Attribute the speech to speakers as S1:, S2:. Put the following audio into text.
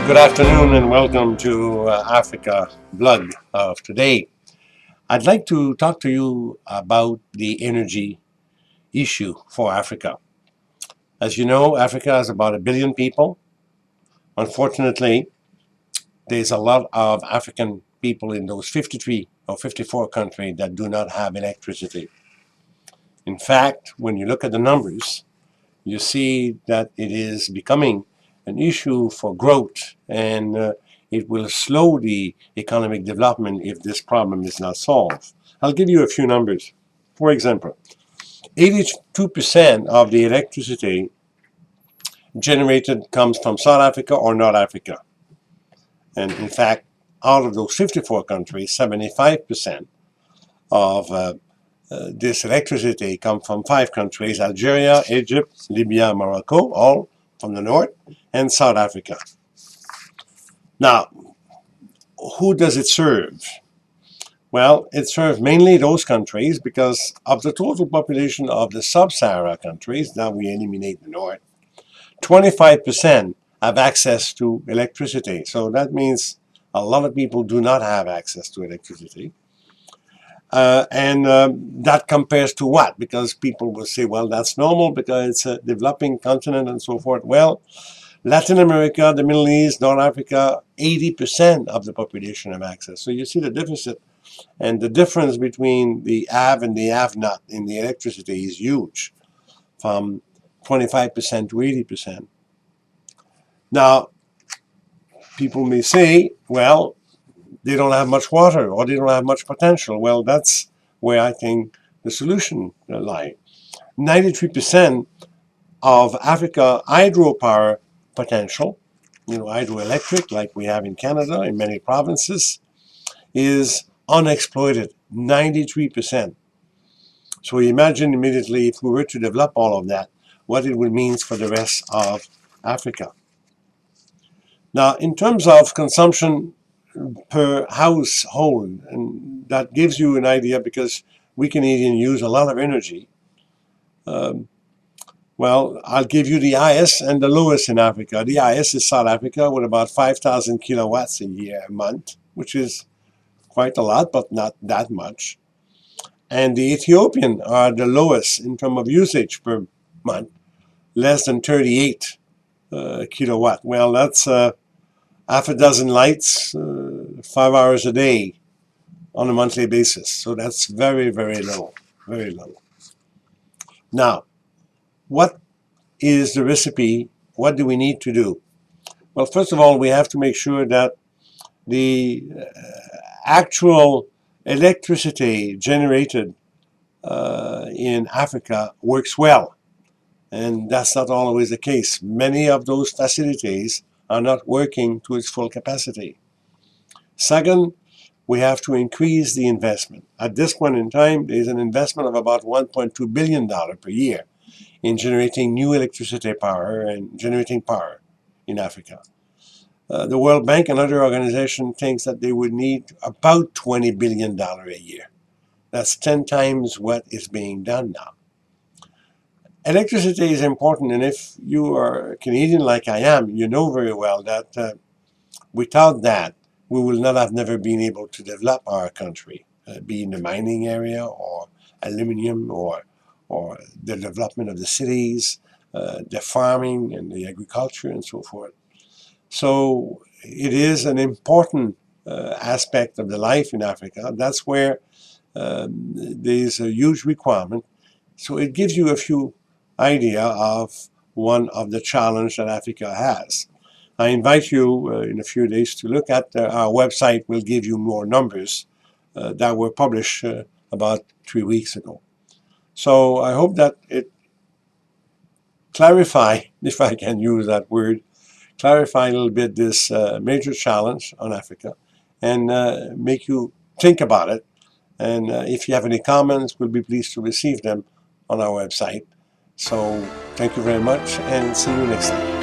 S1: Good afternoon and welcome to Africa Blood of today. I'd like to talk to you about the energy issue for Africa. As you know, Africa has about 1 billion people. Unfortunately, there's a lot of African people in those 53 or 54 countries that do not have electricity. In fact, when you look at the numbers, you see that it is becoming an issue for growth, and it will slow the economic development if this problem is not solved. I'll give you a few numbers. For example, 82% of the electricity generated comes from South Africa or North Africa. And in fact, out of those 54 countries, 75% of this electricity comes from 5 countries: Algeria, Egypt, Libya, Morocco, all from the north, and South Africa. Now, who does it serve? Well, it serves mainly those countries because of the total population of the sub-Sahara countries. Now we eliminate the north. 25% have access to electricity. So that means a lot of people do not have access to electricity. That compares to what? Because people will say, well, that's normal because it's a developing continent and so forth. Well, Latin America, the Middle East, North Africa, 80% of the population have access. So you see the deficit, and the difference between the have and the have not in the electricity is huge, from 25% to 80%. Now, people may say, well, they don't have much water or they don't have much potential. Well, that's where I think the solution lies. 93% of Africa hydropower potential, hydroelectric like we have in Canada in many provinces, is unexploited, 93%. So imagine immediately if we were to develop all of that, what it would mean for the rest of Africa. Now, in terms of consumption per household, and that gives you an idea because we Canadians use a lot of energy. Well, I'll give you the highest and the lowest in Africa. The highest is South Africa with about 5,000 kilowatts a month, which is quite a lot, but not that much. And the Ethiopian are the lowest in terms of usage per month, less than 38 kilowatt. Well, that's half a dozen lights, 5 hours a day on a monthly basis. So that's very, very low, very low. Now, what is the recipe? What do we need to do? Well, first of all, we have to make sure that the actual electricity generated in Africa works well. And that's not always the case. Many of those facilities are not working to its full capacity. Second, we have to increase the investment. At this point in time, there's an investment of about $1.2 billion per year in generating new electricity power and generating power in Africa. The World Bank and other organizations think that they would need about $20 billion a year. That's 10 times what is being done now. Electricity is important, and if you are a Canadian like I am, you know very well that without that, we will not have never been able to develop our country, be in the mining area or aluminum or the development of the cities, the farming and the agriculture and so forth. So it is an important aspect of the life in Africa. That's where there's a huge requirement. So it gives you a few idea of one of the challenge that Africa has. I invite you in a few days to look at our website. We'll give you more numbers that were published about 3 weeks ago. So I hope that it clarify, if I can use that word, clarify a little bit this major challenge on Africa and make you think about it. And if you have any comments, we'll be pleased to receive them on our website. So thank you very much and see you next time.